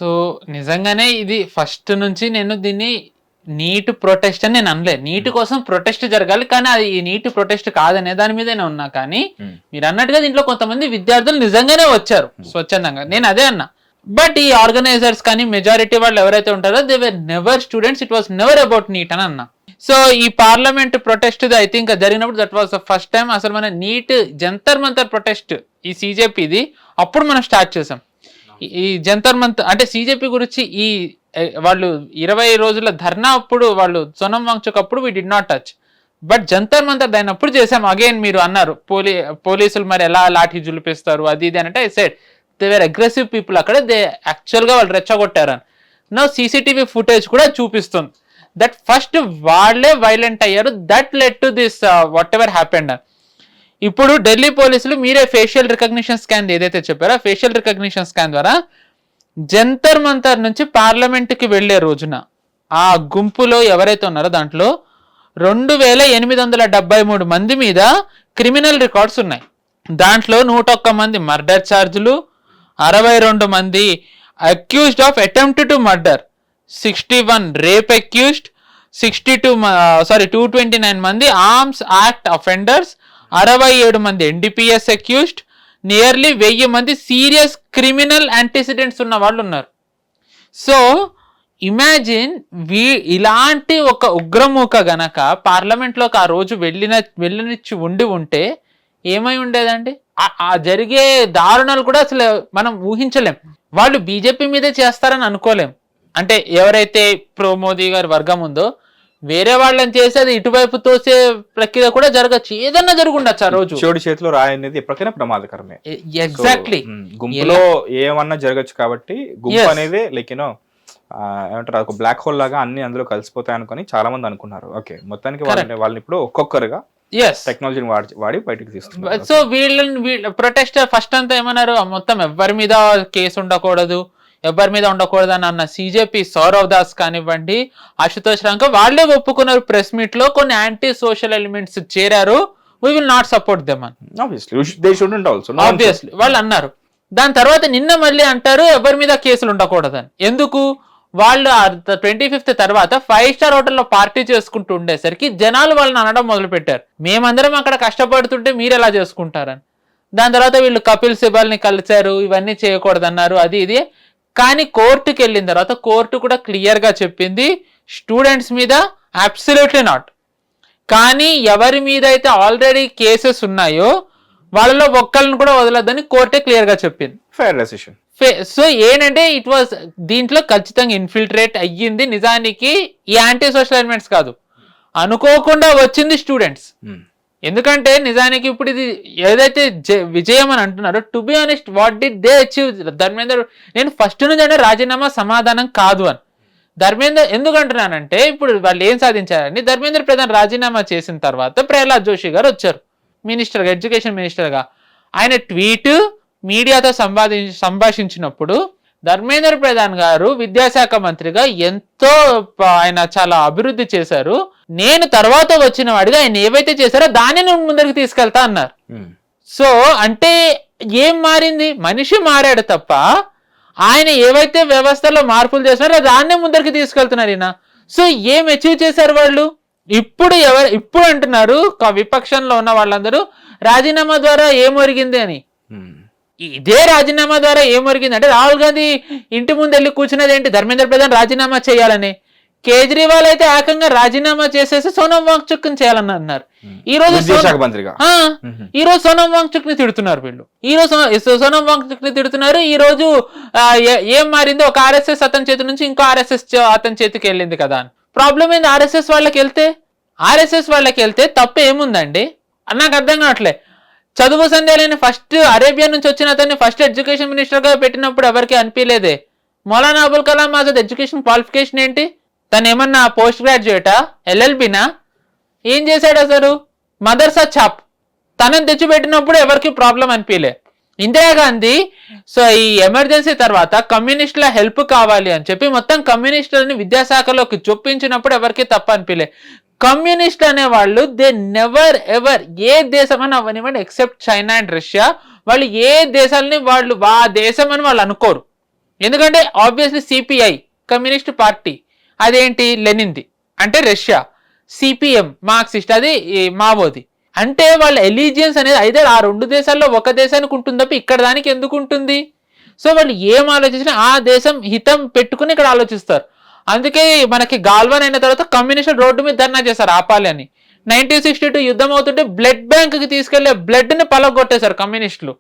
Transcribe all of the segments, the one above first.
So నిజంగానే ఇది first నుంచి నేను దీన్ని నీట్ ప్రొటెస్ట్ అని నేను అనలే. నీట్ కోసం ప్రొటెస్ట్ జరగాలి, కానీ అది ఈ నీట్ ప్రొటెస్ట్ కాదనే దాని మీదనే ఉన్నా. కానీ మీరు అన్నట్టుగా దీంట్లో కొంతమంది విద్యార్థులు నిజంగానే వచ్చారు స్వచ్ఛందంగా, నేను అదే అన్నా. బట్ ఈ ఆర్గనైజర్స్ కానీ మెజారిటీ వాళ్ళు ఎవరైతే ఉంటారో they were never students, it was never about NEET అని అన్నా. సో ఈ పార్లమెంట్ ప్రొటెస్ట్ ఐ థింక్ జరిగినప్పుడు that was the first time అసలు మన నీట్ జంతర్ మంతర్ ప్రొటెస్ట్ ఈ సిజేపీది అప్పుడు మనం స్టార్ట్ చేసాం. ఈ జంతర్ మంతర్ అంటే సిజేపీ గురించి ఈ వాళ్ళు 20 రోజుల ధర్నా అప్పుడు వాళ్ళు సోనం వాంగ్చుక్ అప్పుడు we did not touch. But Jantar Mantar దానిప్పుడు చేసాం. అగైన్ మీరు అన్నారు పోలీసులు మరి ఎలా లాఠీ జులిపిస్తారు అది ఇది అంటే I said they were aggressive people, అక్కడ దే యాక్చువల్గా వాళ్ళు రెచ్చగొట్టారని. నా సీసీటీవీ ఫుటేజ్ కూడా చూపిస్తుంది దట్ ఫస్ట్ వాళ్ళే వైలెంట్ అయ్యారు, that led to this what ever happened. ఇప్పుడు ఢిల్లీ పోలీసులు మీరే ఫేషియల్ రికగ్నిషన్ స్కాన్ ఏదైతే చెప్పారో ఫేషియల్ రికగ్నిషన్ స్కాన్ ద్వారా జంతర్ మంతర్ నుంచి పార్లమెంట్కి వెళ్లే రోజున ఆ గుంపులో ఎవరైతే ఉన్నారో దాంట్లో 2873 మంది మీద క్రిమినల్ రికార్డ్స్ ఉన్నాయి. దాంట్లో 101 మంది మర్డర్ ఛార్జులు, 62 మంది accused of attempt to murder, 61 rape accused, 229 మంది ఆర్మ్స్ యాక్ట్ అఫెండర్స్, 67 మంది ఎన్డీపీఎస్ అక్యూజ్డ్, నియర్లీ 1000 మంది సీరియస్ క్రిమినల్ యాంటిసిడెంట్స్ ఉన్న వాళ్ళు ఉన్నారు. సో ఇమాజిన్ ఇలాంటి ఒక ఉగ్రమూక గనక పార్లమెంట్లోకి ఆ రోజు వెళ్ళనిచ్చి ఉంటే ఏమై ఉండేదండి? ఆ జరిగే దారుణాలు కూడా అసలు మనం ఊహించలేం. వాళ్ళు బీజేపీ మీదే చేస్తారని అనుకోలేం. అంటే ఎవరైతే ప్రో మోదీ గారి వర్గం ఉందో వేరే వాళ్ళని చేసి అది ఇటువైపు తోసే ప్రక్రియ కూడా జరగచ్చు, ఏదన్నా జరుగుండొచ్చు ఆ రోజు. చెడు చేతిలో రాయి అనేది ఎప్పటికైనా ప్రమాదకరమే. ఎగ్జాక్ట్లీ, గుంపులో ఏమన్నా జరగచ్చు కాబట్టి గుంపు అనేది లైక్ యూనో ఏమంటారు ఒక బ్లాక్ హోల్ లాగా అన్ని అందులో కలిసిపోతాయి అనుకుని చాలా మంది అనుకున్నారు. ఓకే, మొత్తానికి వాళ్ళని ఇప్పుడు ఒక్కొక్కరుగా టెక్నాలజీని వాడి బయటకు తీస్తున్నారు. సో వీళ్ళ ప్రొటెస్ట్ ఫస్ట్ అంతా ఏమన్నారు, మొత్తం ఎవరి మీద కేసు ఉండకూడదు, ఎవరి మీద ఉండకూడదు అని అన్న సిజేపీ సౌరవ్ దాస్ కానివ్వండి, ఆశుతోష్ రాంక వాళ్ళే ఒప్పుకున్నారు ప్రెస్ మీట్ లో. కొన్ని యాంటీ సోషల్ ఎలిమెంట్స్ చేరారు, we will not support them అని ఆబ్వియస్లీ వాళ్ళు అన్నారు. దాని తర్వాత నిన్న మళ్ళీ అంటారు ఎవరి మీద కేసులు ఉండకూడదని. ఎందుకు? వాళ్ళు 25th తర్వాత 5 స్టార్ హోటల్లో పార్టీ చేసుకుంటూ ఉండేసరికి జనాలు వాళ్ళని అనడం మొదలు పెట్టారు, మేమందరం అక్కడ కష్టపడుతుంటే మీరు ఎలా చేసుకుంటారని. దాని తర్వాత వీళ్ళు కపిల్ సిబల్ని కలిశారు, ఇవన్నీ చేయకూడదన్నారు, అది ఇది. కానీ కోర్టుకి వెళ్ళిన తర్వాత కోర్టు కూడా క్లియర్ గా చెప్పింది స్టూడెంట్స్ మీద అబ్సల్యూట్లీ నాట్. కానీ ఎవరి మీద అయితే ఆల్రెడీ కేసెస్ ఉన్నాయో వాళ్ళలో ఒక్కళ్ళని కూడా వదలొద్దని కోర్టే క్లియర్ గా చెప్పింది. Fair decision. సో ఏంటంటే ఇట్ వాజ్ దీంట్లో ఖచ్చితంగా ఇన్ఫిల్ట్రేట్ అయ్యింది నిజానికి ఈ యాంటీ సోషల్ ఎలిమెంట్స్ కాదు, అనుకోకుండా వచ్చింది స్టూడెంట్స్. ఎందుకంటే నిజానికి ఇప్పుడు ఇది ఏదైతే విజయం అని అంటున్నారో, to be honest what did they achieve? Dharmender, నేను ఫస్ట్ నుంచి అంటే రాజీనామా సమాధానం కాదు అని. ధర్మేందర్ ఎందుకు అంటున్నానంటే ఇప్పుడు వాళ్ళు ఏం సాధించారని, ధర్మేంద్ర ప్రధాన్ రాజీనామా చేసిన తర్వాత ప్రహ్లాద్ జోషి గారు వచ్చారు మినిస్టర్గా, ఎడ్యుకేషన్ మినిస్టర్గా. ఆయన ట్వీట్ మీడియాతో సంభాషించినప్పుడు ధర్మేంద్ర ప్రధాన్ గారు విద్యాశాఖ మంత్రిగా ఎంతో ఆయన చాలా అభివృద్ధి చేశారు, నేను తర్వాత వచ్చిన వాడిగా ఆయన ఏవైతే చేశారో దాన్ని నేను ముందరికి తీసుకెళ్తా అన్నారు. సో అంటే ఏం మారింది? మనిషి మారాడు తప్ప ఆయన ఏవైతే వ్యవస్థలో మార్పులు చేస్తున్నారో దాన్నే ముందరికి తీసుకెళ్తున్నారు ఈయన. సో ఏం అచీవ్ చేశారు వాళ్ళు? ఇప్పుడు అంటున్నారు విపక్షంలో ఉన్న వాళ్ళందరూ రాజీనామా ద్వారా ఏమొరిగింది అని. ఇదే రాజీనామా ద్వారా ఏమొరిగింది అంటే రాహుల్ గాంధీ ఇంటి ముందు వెళ్ళి కూర్చున్నది ఏంటి, ధర్మేంద్ర ప్రధాన్ రాజీనామా చేయాలని. కేజ్రీవాల్ అయితే ఏకంగా రాజీనామా చేసేసి సోనం వాంగ్చుక్ ని చేయాలని అన్నారు. ఈ రోజు సోనం వాంగ్చుక్ ని తిడుతున్నారు వీళ్ళు. ఈ రోజు సోనం వాంగ్చుక్ ని తిడుతున్నారు. ఈ రోజు ఏం మారింది, ఒక ఆర్ఎస్ఎస్ అతని చేతి నుంచి ఇంకో ఆర్ఎస్ఎస్ అతని చేతికి వెళ్ళింది కదా అని. ప్రాబ్లం ఏంది? ఆర్ఎస్ఎస్ వాళ్ళకి వెళ్తే తప్పు ఏముందండి? నాకు అర్థం కావట్లే. చదువు సంధ్యాలని ఫస్ట్ అరేబియా నుంచి వచ్చిన అతన్ని ఫస్ట్ ఎడ్యుకేషన్ మినిస్టర్ గా పెట్టినప్పుడు ఎవరికి అనిపించలేదే? మౌలానా అబుల్ కలాం ఆజాద్ ఎడ్యుకేషన్ క్వాలిఫికేషన్ ఏంటి? తను ఏమన్నా పోస్ట్ గ్రాడ్యుయేటా, ఎల్ఎల్బినా? ఏం చేశాడు అసలు? మదర్సా ఛాప్. తనని తెచ్చిపెట్టినప్పుడు ఎవరికి ప్రాబ్లం అనిపించలే. ఇందిరాగాంధీ సో ఈ ఎమర్జెన్సీ తర్వాత కమ్యూనిస్టుల హెల్ప్ కావాలి అని చెప్పి మొత్తం కమ్యూనిస్టులని విద్యాశాఖలోకి చొప్పించినప్పుడు ఎవరికి తప్ప అనిపించలే. కమ్యూనిస్ట్ అనే వాళ్ళు దే నెవర్ ఎవర్ ఏ దేశం అని అవనివ్వండి ఎక్సెప్ట్ చైనా అండ్ రష్యా, వాళ్ళు ఏ దేశాలని వాళ్ళు ఆ దేశం అని వాళ్ళు అనుకోరు. ఎందుకంటే ఆబ్వియస్లీ సిపిఐ కమ్యూనిస్ట్ పార్టీ అదేంటి లెనిన్ది, అంటే రష్యా. సిపిఎం మార్క్సిస్ట్, అది మావోది. అంటే వాళ్ళ ఎలిజియన్స్ అనేది అయితే ఆ రెండు దేశాల్లో ఒక దేశానికి ఉంటుంది తప్ప ఇక్కడ దానికి ఎందుకు ఉంటుంది? సో వాళ్ళు ఏం ఆలోచించినా ఆ దేశం హితం పెట్టుకుని ఇక్కడ ఆలోచిస్తారు. అందుకే మనకి గాల్వాన్ అయిన తర్వాత కమ్యూనిస్టులు రోడ్డు మీద ధర్నా చేశారు ఆపాలి అని. 1962 యుద్ధం అవుతుంటే బ్లడ్ బ్యాంక్ కి తీసుకెళ్లే బ్లడ్ ని పలగొట్టేశారు కమ్యూనిస్టులు.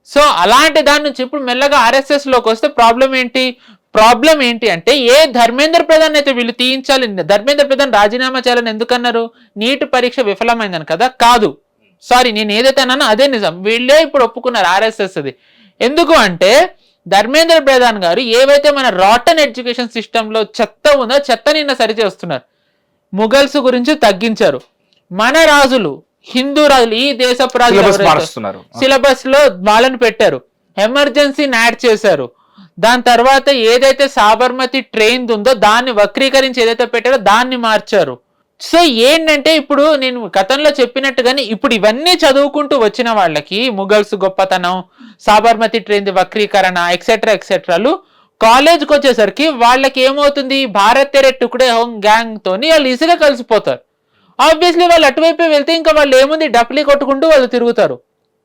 సో అలాంటి దాని నుంచి ఇప్పుడు మెల్లగా ఆర్ఎస్ఎస్ లోకి వస్తే ప్రాబ్లం ఏంటి అంటే ఏ ధర్మేంద్ర ప్రధాన్ అయితే వీళ్ళు తీయించాలి, ధర్మేంద్ర ప్రధాన్ రాజీనామా చేయాలని ఎందుకన్నారు? నీట్ పరీక్ష విఫలమైందని కదా? కాదు, సారీ, నేను ఏదైతే అన్నానో అదే నిజం. వీళ్ళే ఇప్పుడు ఒప్పుకున్నారు ఆర్ఎస్ఎస్ అది. ఎందుకు అంటే ధర్మేంద్ర ప్రధాన్ గారు ఏవైతే మన రాటన్ ఎడ్యుకేషన్ సిస్టమ్ లో చెత్త ఉందో చెత్త నిన్న సరిచేస్తున్నారు. ముఘల్స్ గురించి తగ్గించారు. మన రాజులు, హిందూ రాజులు, ఈ దేశపు రాజులు సిలబస్ లో వాళ్ళని పెట్టారు. ఎమర్జెన్సీని యాడ్ చేశారు. దాని తర్వాత ఏదైతే సాబర్మతి ట్రైన్ ఉందో దాన్ని వక్రీకరించి ఏదైతే పెట్టారో దాన్ని మార్చారు. సో ఏంటంటే ఇప్పుడు నేను గతంలో చెప్పినట్టుగానే ఇప్పుడు ఇవన్నీ చదువుకుంటూ వచ్చిన వాళ్ళకి ముఘల్స్ గొప్పతనం, సాబర్మతి ట్రైన్ వక్రీకరణ ఎక్సెట్రా ఎక్సెట్రాలు కాలేజ్కి వచ్చేసరికి వాళ్ళకి ఏమవుతుంది? భారత్ తెరే టుకుడే హోమ్ గ్యాంగ్ తోని వాళ్ళు ఈజీగా కలిసిపోతారు. ఆబ్వియస్లీ వాళ్ళు అటువైపు వెళ్తే ఇంకా వాళ్ళు ఏముంది డప్లీ కొట్టుకుంటూ వాళ్ళు తిరుగుతారు.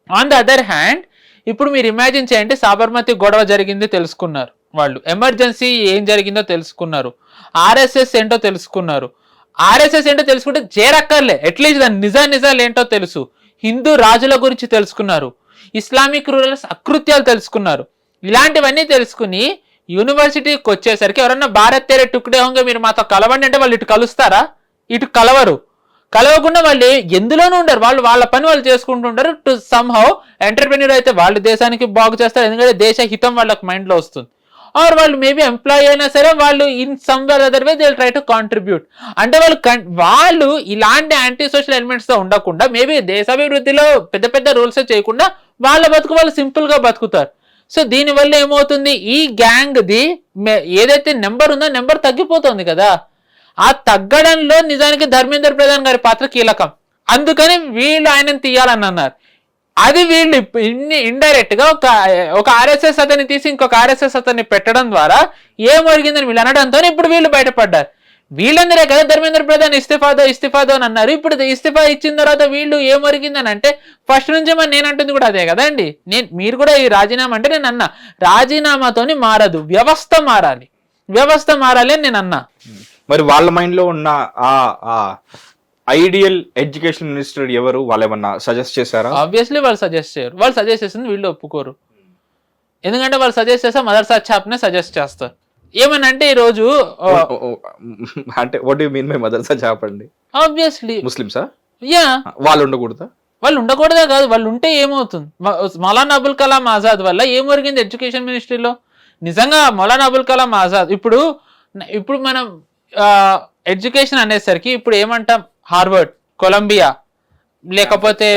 ఆన్ ద అదర్ హ్యాండ్ ఇప్పుడు మీరు ఇమాజిన్ చేయండి, సాబర్మతి గొడవ జరిగింది తెలుసుకున్నారు వాళ్ళు, ఎమర్జెన్సీ ఏం జరిగిందో తెలుసుకున్నారు, ఆర్ఎస్ఎస్ ఏంటో తెలుసుకున్నారు. ఆర్ఎస్ఎస్ ఏంటో తెలుసుకుంటే చేరక్కర్లే, అట్లీస్ట్ దాని నిజాలు ఏంటో తెలుసు. హిందూ రాజుల గురించి తెలుసుకున్నారు, ఇస్లామిక్ రూలర్స్ అకృత్యాలు తెలుసుకున్నారు. ఇలాంటివన్నీ తెలుసుకుని యూనివర్సిటీకి వచ్చేసరికి ఎవరన్నా భారత్ తెరే టుకుడే హోంగా మీరు మాతో కలవండి అంటే వాళ్ళు ఇటు కలుస్తారా? ఇటు కలవరు. కలవకుండా వాళ్ళు ఎందులోనూ ఉండరు, వాళ్ళు వాళ్ళ పని వాళ్ళు చేసుకుంటుంటారు. టు సమ్హౌ ఎంటర్ప్రెన్యూర్ అయితే వాళ్ళు దేశానికి బాగు చేస్తారు, ఎందుకంటే దేశ హితం వాళ్ళకి మైండ్లో వస్తుంది. ఆర్ వాళ్ళు మేబీ ఎంప్లాయీ అయినా సరే వాళ్ళు in somewhere other way they will try to contribute. అంటే వాళ్ళు ఇలాంటి యాంటీ సోషల్ ఎలిమెంట్స్ తో ఉండకుండా మేబీ దేశాభివృద్ధిలో పెద్ద పెద్ద రూల్స్ చేయకుండా వాళ్ళ బతుకు వాళ్ళు సింపుల్ గా బతుకుతారు. సో దీనివల్ల ఏమవుతుంది? ఈ గ్యాంగ్ది ఏదైతే నెంబర్ ఉందో నెంబర్ తగ్గిపోతుంది కదా. ఆ తగ్గడంలో నిజానికి ధర్మేంద్ర ప్రధాన్ గారి పాత్ర కీలకం. అందుకని వీళ్ళు ఆయనను తీయాలని అన్నారు. అది వీళ్ళు ఇండైరెక్ట్ గా ఒక ఆర్ఎస్ఎస్ అతన్ని తీసి ఇంకొక ఆర్ఎస్ఎస్ అతన్ని పెట్టడం ద్వారా ఏం జరిగిందని వీళ్ళు అనడంతో ఇప్పుడు వీళ్ళు బయటపడ్డారు. వీళ్ళందరే కదా ధర్మేంద్ర ప్రధాన్ ఇస్తిఫాదో అని అన్నారు. ఇప్పుడు ఇస్తిఫా ఇచ్చిన తర్వాత వీళ్ళు ఏం జరిగిందని అంటే ఫస్ట్ నుంచి మరి నేను అంటుంది కూడా అదే కదా అండి. మీరు కూడా ఈ రాజీనామా అంటే నేను అన్నా రాజీనామాతోని మారదు, వ్యవస్థ మారాలి అని నేను అన్నా. మరి వాళ్ళ మైండ్ లో ఉన్న ఆ ఐడియల్ ఎడ్యుకేషన్ మినిస్టర్ ఎవరు? వాళ్ళు ఏమన్నా సజెస్ట్ చేశారా? ఆబ్వియస్లీ వాళ్ళు సజెస్ట్ చేయరు. వాళ్ళు సజెస్ట్ చేసింది వీళ్ళు ఒప్పుకోరు. ఎందుకంటే వాళ్ళు సజెస్ట్ చేస్తే మదర్సా ఛాప్నే సజెస్ట్ చేస్తారు. ఏమనంటే ఈ రోజు అంటే వాట్ యు మీన్ బై మదర్సా ఛాప్ అండి? ఆబ్వియస్లీ ముస్లిమ్సా? యా. వాళ్ళు ఉండకూడదా? వాళ్ళు ఉండకూడదా కాదు, వాళ్ళు ఉంటే ఏమవుతుంది? మౌలానా అబుల్ కలాం ఆజాద్ వల్ల ఏం జరిగింది ఎడ్యుకేషన్ మినిస్ట్రీలో? నిజంగా మౌలానా అబుల్ కలాం ఆజాద్ ఇప్పుడు మనం ఎడ్యుకేషన్ అనేసరికి ఇప్పుడు ఏమంటాం? హార్వర్డ్, కొలంబియా, లేకపోతే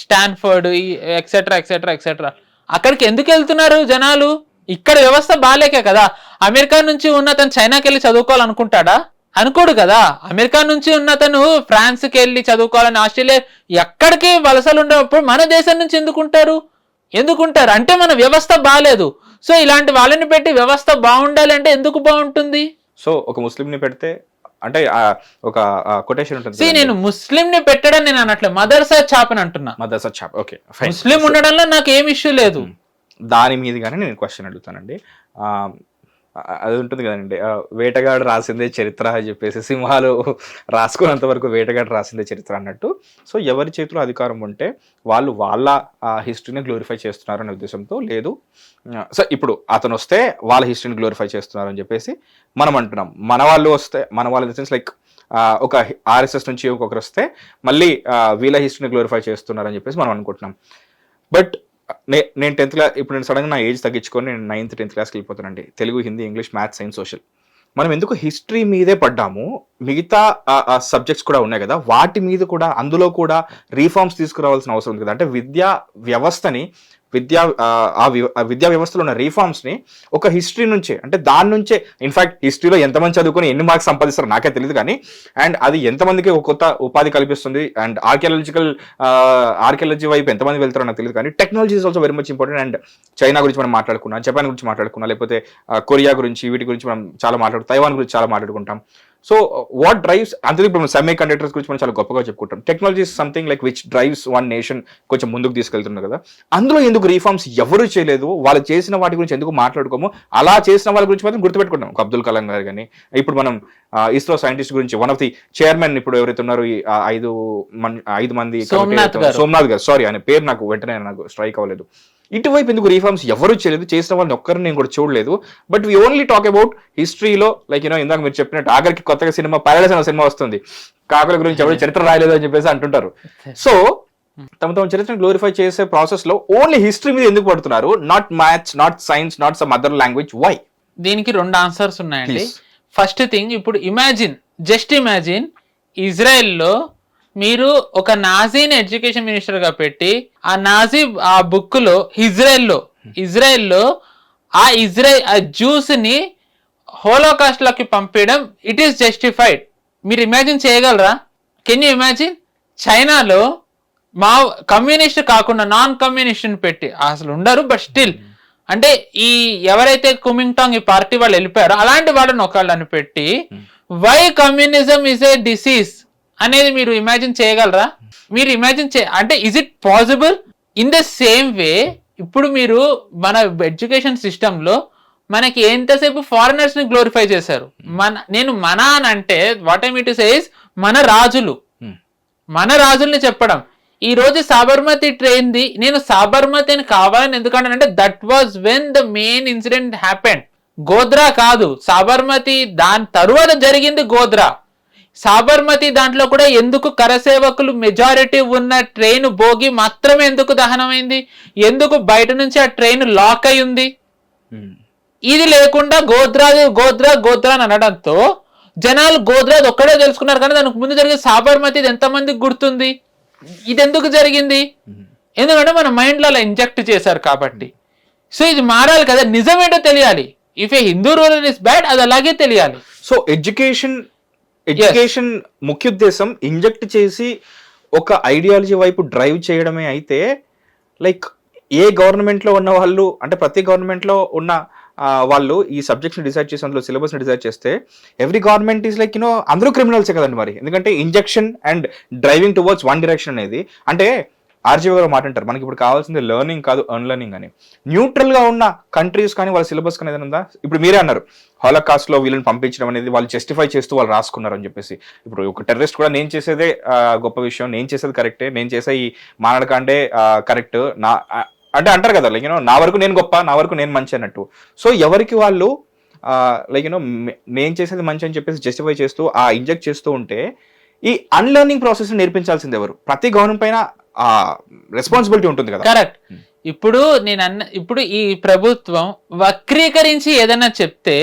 స్టాన్ఫర్డ్, ఎక్సెట్రా ఎక్సెట్రా ఎక్సెట్రా. అక్కడికి ఎందుకు వెళ్తున్నారు జనాలు? ఇక్కడ వ్యవస్థ బాలేకే కదా. అమెరికా నుంచి ఉన్నతను చైనాకి వెళ్ళి చదువుకోవాలనుకుంటాడా? అనుకోడు కదా. అమెరికా నుంచి ఉన్నతను ఫ్రాన్స్కి వెళ్ళి చదువుకోవాలని, ఆస్ట్రేలియా, ఎక్కడికి వలసలు ఉండేటప్పుడు మన దేశం నుంచి ఎందుకుంటారు? అంటే మన వ్యవస్థ బాలేదు. సో ఇలాంటి వాళ్ళని పెట్టి వ్యవస్థ బాగుండాలి అంటే ఎందుకు బాగుంటుంది? సో ఒక ముస్లింని పెడితే అంటే ఒక కొటేషన్ ఉంటుంది. నేను ముస్లిం ని పెట్టడం నేను అనట్లేదు, మదర్సా ఛాప్ అని అంటున్నా. మదర్సా ఛాప్, ఓకే. ముస్లిం ఉండడంలో నాకు ఏం ఇష్యూ లేదు. దాని మీదుగానే నేను క్వశ్చన్ అడుగుతానండి. అది ఉంటుంది కదండి, వేటగాడు రాసిందే చరిత్ర అని చెప్పేసి, సింహాలు రాసుకున్నంత వరకు వేటగాడు రాసిందే చరిత్ర అన్నట్టు. సో ఎవరి చేతిలో అధికారం ఉంటే వాళ్ళు వాళ్ళ హిస్టరీని గ్లోరిఫై చేస్తున్నారు అనే ఉద్దేశంతో లేదు. సో ఇప్పుడు అతను వస్తే వాళ్ళ హిస్టరీని గ్లోరిఫై చేస్తున్నారు అని చెప్పేసి మనం అంటున్నాం. మన వాళ్ళు వస్తే, మన వాళ్ళ ఇన్ ద సెన్స్ లైక్ ఒక ఆర్ఎస్ఎస్ నుంచి ఇంకొకరు వస్తే మళ్ళీ వీళ్ళ హిస్టరీని గ్లోరిఫై చేస్తున్నారు అని చెప్పేసి మనం అనుకుంటున్నాం. బట్ నేను 10th క్లాస్, ఇప్పుడు నేను సడన్గా నా ఏజ్ తగ్గించుకొని నేను 9th 10th క్లాస్కి వెళ్ళిపోతానండి. Telugu, Hindi, English, maths, science, social. మనం ఎందుకు హిస్టరీ మీదే పడ్డాము? మిగతా సబ్జెక్ట్స్ కూడా ఉన్నాయి కదా, వాటి మీద కూడా అందులో కూడా రీఫార్మ్స్ తీసుకురావాల్సిన అవసరం ఉంది కదా. అంటే విద్యా వ్యవస్థని విద్యా వ్యవస్థలో ఉన్న రీఫార్మ్స్ ని ఒక హిస్టరీ నుంచే, అంటే దాని నుంచే ఇన్ఫాక్ట్ హిస్టరీలో ఎంతమంది చదువుకొని ఎన్ని మార్క్స్ సంపాదిస్తారో నాకే తెలియదు కానీ, అండ్ అది ఎంతమందికి ఒక కొత్త ఉపాధి కల్పిస్తుంది, అండ్ ఆర్కియాలజీ వైపు ఎంతమంది వెళ్తారో నాకు తెలియదు కానీ, technology is also very much important. And China గురించి మనం మాట్లాడుకున్నాం, జపాన్ గురించి మాట్లాడుకున్నాం, లేకపోతే కొరియా గురించి, వీటి గురించి మనం చాలా తైవాన్ గురించి చాలా మాట్లాడుకుంటాం. సో వాట్ డ్రైవ్స్ అంతే, ఇప్పుడు సెమీ కండక్టర్స్ గురించి మనం చాలా గొప్పగా చెప్పుకుంటాం. Technology is something like which drives one nation కొంచెం ముందుకు తీసుకెళ్తున్నారు కదా. అందులో ఎందుకు రీఫార్మ్స్ ఎవరు చేయలేదు, వాళ్ళు చేసిన వాటి గురించి ఎందుకు మాట్లాడుకోము, అలా చేసిన వాళ్ళ గురించి మాత్రం గుర్తుపెట్టుకుంటాం. అబ్దుల్ కలాం గారు కానీ, ఇప్పుడు మనం ఇస్రో సైంటిస్ట్ గురించి వన్ ఆఫ్ ది చైర్మన్ ఇప్పుడు ఎవరైతే ఉన్నారో ఈ 5 మంది, సోమనాథ్ గారు, సారీ ఆయన పేరు నాకు వెంటనే నాకు స్ట్రైక్ అవ్వలేదు. ఇటువైపు ఎందుకు రీఫార్మ్స్ ఎవరు చేయలేదు, చేసిన వాళ్ళని ఒక్కరిని నేను కూడా చూడలేదు. But we only talk about హిస్టరీలో, లైక్ ఇందాక మీరు చెప్పినట్టు ఆఖరికి కొత్తగా సినిమా ప్యారడైస్ అనే సినిమా వస్తుంది, కాకుల గురించి ఎవరు చరిత్ర రాయలేదు అని చెప్పేసి అంటుంటారు. సో తమ చరిత్రను గ్లోరిఫై చేసే ప్రాసెస్ లో ఓన్లీ హిస్టరీ మీద ఎందుకు పడుతున్నారు, not maths, not science, not some other language, why? దీనికి 2 ఆన్సర్స్ ఉన్నాయండి. ఫస్ట్ థింగ్, ఇప్పుడు జస్ట్ ఇమాజిన్ ఇజ్రాయెల్లో మీరు ఒక నాజీని ఎడ్యుకేషన్ మినిస్టర్ గా పెట్టి ఆ నాజీ ఆ బుక్ లో ఇజ్రాయెల్లో ఆ జ్యూస్ ని హోలోకాస్ట్ లోకి పంపించడం ఇట్ ఈస్ జస్టిఫైడ్. మీరు ఇమాజిన్ చేయగలరా? Can you imagine? చైనాలో మా కమ్యూనిస్ట్ కాకుండా నాన్ కమ్యూనిస్ట్ పెట్టి, అసలు ఉండరు బట్ స్టిల్, అంటే ఈ ఎవరైతే కుమింగ్టాంగ్ ఈ పార్టీ వాళ్ళు వెళ్ళిపోయారో అలాంటి వాళ్ళని ఒకళ్ళని పెట్టి why communism is a disease అనేది మీరు ఇమాజిన్ చేయగలరా? మీరు అంటే is it possible? In the same way ఇప్పుడు మీరు మన ఎడ్యుకేషన్ సిస్టమ్ లో మనకి ఎంతసేపు ఫారినర్స్ ని గ్లోరిఫై చేశారు. మన అని అంటే what I mean to say is మన రాజుల్ని చెప్పడం. ఈ రోజు సాబర్మతి ట్రైన్ ది, నేను సాబర్మతి అని కావాలని ఎందుకంటే that was when the main incident happened. Godhra కాదు, సాబర్మతి దాని తరువాత జరిగింది గోద్రా. సాబర్మతి దాంట్లో కూడా ఎందుకు కరసేవకులు మెజారిటీ ఉన్న ట్రైన్ బోగి మాత్రమే ఎందుకు దహనమైంది, ఎందుకు బయట నుంచి ఆ ట్రైన్ లాక్ అయి ఉంది? ఇది లేకుండా గోద్రా అని అనడంతో జనాలు గోద్రాది ఒక్కడే తెలుసుకున్నారు, కానీ దానికి ముందు జరిగే సాబర్మతి ఎంతమందికి గుర్తుంది? ఇది ఎందుకు జరిగింది? ఎందుకంటే మన మైండ్ లో అలా ఇంజెక్ట్ చేశారు కాబట్టి. సో ఇది మారాలి కదా, నిజమేంటో తెలియాలి. If A Hindu rural is bad, అది అలాగే తెలియాలి. సో ఎడ్యుకేషన్ ముఖ్య ఉద్దేశం ఇంజెక్ట్ చేసి ఒక ఐడియాలజీ వైపు డ్రైవ్ చేయడమే అయితే, లైక్ ఏ గవర్నమెంట్ లో ఉన్న వాళ్ళు, అంటే ప్రతి గవర్నమెంట్ లో ఉన్న వాళ్ళు ఈ సబ్జెక్ట్స్ ని డిసైడ్ చేసి అందులో సిలబస్ ని డిసైడ్ చేస్తే ఎవ్రీ గవర్నమెంట్ ఈస్ లైక్ అందరూ క్రిమినల్సే కదండి మరి. ఎందుకంటే injection and driving towards one direction అనేది, అంటే ఆర్జీవి గారు మాట అంటారు, మనకి ఇప్పుడు కావాల్సింది లెర్నింగ్ కాదు అర్న్ లెర్నింగ్ అని. న్యూట్రల్ గా ఉన్న కంట్రీస్ కానీ వాళ్ళ సిలబస్ కానీ ఏదైనా ఉందా? ఇప్పుడు మీరే అన్నారు హాలోకాస్ట్ లో వీళ్ళని పంపించడం అనేది వాళ్ళు జస్టిఫై చేస్తూ వాళ్ళు రాసుకున్నారు అని చెప్పేసి. ఇప్పుడు ఒక టెర్రరిస్ట్ కూడా నేను చేసేదే గొప్ప విషయం, నేను చేసేది కరెక్టే, నేను చేసే ఈ మానడకాండే కరెక్ట్ నా అంటే అంటారు కదా, లైక్ నా వరకు నేను గొప్ప, నా వరకు నేను మంచి అన్నట్టు. సో ఎవరికి వాళ్ళు లైక్ నేను చేసేది మంచి అని చెప్పేసి జస్టిఫై చేస్తూ ఇంజెక్ట్ చేస్తూ ఉంటే ఈ అన్లెర్నింగ్ ప్రాసెస్ నేర్పించాల్సింది ఎవరు? ప్రతి గవర్నమెంట్ పైన రెస్పాన్సిబిలిటీ ఉంటుంది కదా. కరెక్ట్. ఇప్పుడు ఈ ప్రభుత్వం వక్రీకరించి ఏదైనా చెప్తే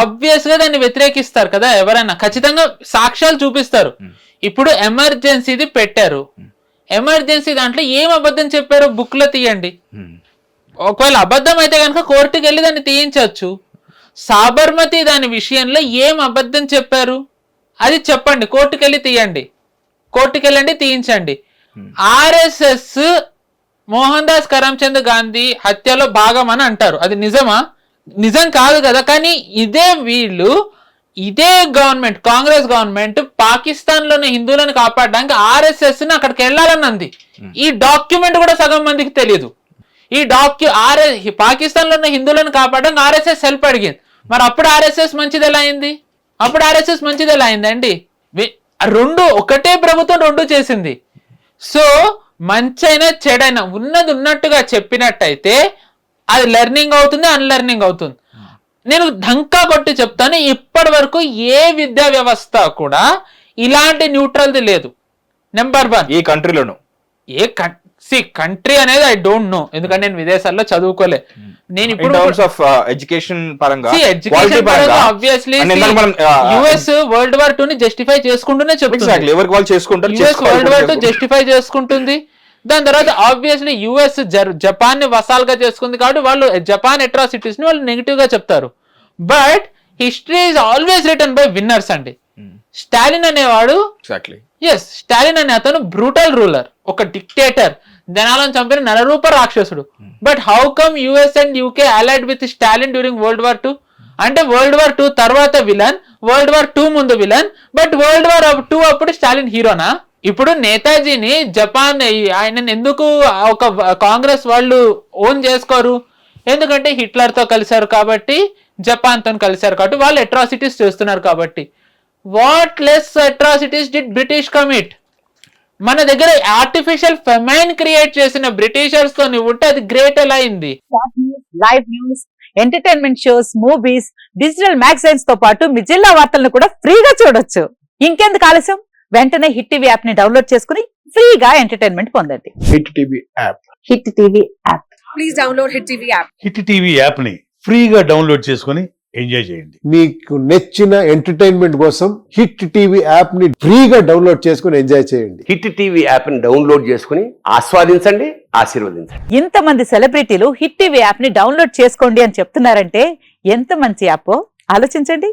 ఆబ్వియస్ గా దాన్ని వ్యతిరేకిస్తారు కదా ఎవరైనా, ఖచ్చితంగా సాక్ష్యాలు చూపిస్తారు. ఇప్పుడు ఎమర్జెన్సీది పెట్టారు, ఎమర్జెన్సీ దాంట్లో ఏం అబద్ధం చెప్పారో బుక్ లో తీయండి. ఒకవేళ అబద్ధం అయితే కనుక కోర్టుకి వెళ్ళి దాన్ని తీయించవచ్చు. సాబర్మతి దాని విషయంలో ఏం అబద్ధం చెప్పారు అది చెప్పండి, కోర్టుకి వెళ్ళి తీయండి, కోర్టుకి వెళ్ళండి తీయించండి. ఆర్ఎస్ఎస్ మోహన్ దాస్ కరమ్చంద్ గాంధీ హత్యలో భాగం అని అంటారు, అది నిజమా? నిజం కాదు కదా. కానీ ఇదే గవర్నమెంట్, కాంగ్రెస్ గవర్నమెంట్ పాకిస్తాన్ లోని హిందువులను కాపాడడానికి ఆర్ఎస్ఎస్ ని అక్కడికి వెళ్ళాలన్నది. ఈ డాక్యుమెంట్ కూడా సగం మందికి తెలియదు. పాకిస్తాన్ లో ఉన్న హిందువులను కాపాడడానికి ఆర్ఎస్ఎస్ హెల్ప్ అడిగింది. మరి అప్పుడు ఆర్ఎస్ఎస్ మంచిది ఎలా అయిందండి? రెండు ఒకటే ప్రభుత్వం రెండు చేసింది. సో మంచైనా చెడైనా ఉన్నది ఉన్నట్టుగా చెప్పినట్టయితే అది లెర్నింగ్ అవుతుంది, అన్లెర్నింగ్ అవుతుంది. నేను ఢంకా కొట్టి చెప్తాను, ఇప్పటి వరకు ఏ విద్యా వ్యవస్థ కూడా ఇలాంటి న్యూట్రల్ది లేదు. నెంబర్ 1 ఈ కంట్రీలోను. కంట్రీ అనేది ఐ డోంట్ నో, ఎందుకంటే నేను విదేశాల్లో చదువుకోలే. నేను ఇప్పుడు ఎడ్యుకేషన్ పరంగా ఆబ్వియస్లీ యుఎస్ వరల్డ్ వార్ 2 ని జస్టిఫై చేసుకుంటూనే చెప్తుంది. వరల్డ్ వార్ 2 జస్టిఫై చేసుకుంటుంది. దాని తర్వాత ఆబ్వియస్లీ యుఎస్ జపాన్ ని వసాలుగా చేసుకుంది కాబట్టి వాళ్ళు జపాన్ అట్రాసిటీస్ ని వాళ్ళు నెగిటివ్ గా చెప్తారు. But history is always written by winners అండి. స్టాలిన్ అనేవాడు, స్టాలిన్ అనే అతను బ్రూటల్ రూలర్, ఒక డిక్టేటర్, జనాలను చంపిన నరరూప రాక్షసుడు. But how come US and UK allied with Stalin during World War II? అంటే World War II తర్వాత విలన్, World War II ముందు villain, but World War II అప్పుడు స్టాలిన్ హీరోనా? ఇప్పుడు నేతాజీని జపాన్ ఆయన ఎందుకు ఒక కాంగ్రెస్ వాళ్ళు ఓన్ చేసుకోరు? ఎందుకంటే హిట్లర్ తో కలిశారు కాబట్టి, జపాన్ తో కలిశారు కాబట్టి, వాళ్ళు అట్రాసిటీస్ చేస్తున్నారు కాబట్టి. What less atrocities did British commit? మన దగ్గర ఆర్టిఫిషియల్ ఫెమైన్ క్రియేట్ చేసిన బ్రిటిషర్స్ తో ఉంటే అది గ్రేట్ ఎలా అయింది? Live news, entertainment shows, movies, digital magazines తో పాటు మీ జిల్లా వార్తలను కూడా ఫ్రీగా చూడొచ్చు. ఇంకెందుకు ఆలస్యం, వెంటనే హిట్ టీవీ యాప్ ని డౌన్లోడ్ చేసుకుని ఫ్రీగా ఎంటర్టైన్మెంట్ పొందండి. Hit TV app. Hit TV app. Please download hit TV app. Hit TV app ని ఫ్రీగా డౌన్లోడ్ చేసుకుని ఎంజాయ్ చేయండి. మీకు నచ్చిన ఎంటర్టైన్మెంట్ కోసం హిట్ టీవీ యాప్ ని ఫ్రీగా డౌన్లోడ్ చేసుకుని ఎంజాయ్ చేయండి. హిట్ టీవీ యాప్ ని డౌన్లోడ్ చేసుకుని ఆస్వాదించండి, ఆశీర్వదించండి. ఇంతమంది సెలబ్రిటీలు హిట్ టీవీ యాప్ ని డౌన్లోడ్ చేసుకోండి అని చెప్తున్నారంటే ఎంత మంచి యాప్ ఆలోచించండి.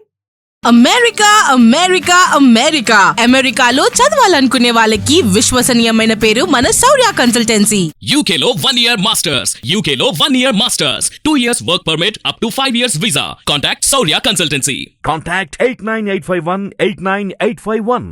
అమెరికా అమెరికా అమెరికా అమెరికాలో చదవాలనుకునే వాళ్ళకి విశ్వసనీయమైన పేరు మన శౌర్య కన్సల్టెన్సీ. UK లో 1 year masters, UK లో 1 year masters, 2 years work permit up to 5 years visa. Contact Saurya Consultancy. Contact 89851 89851.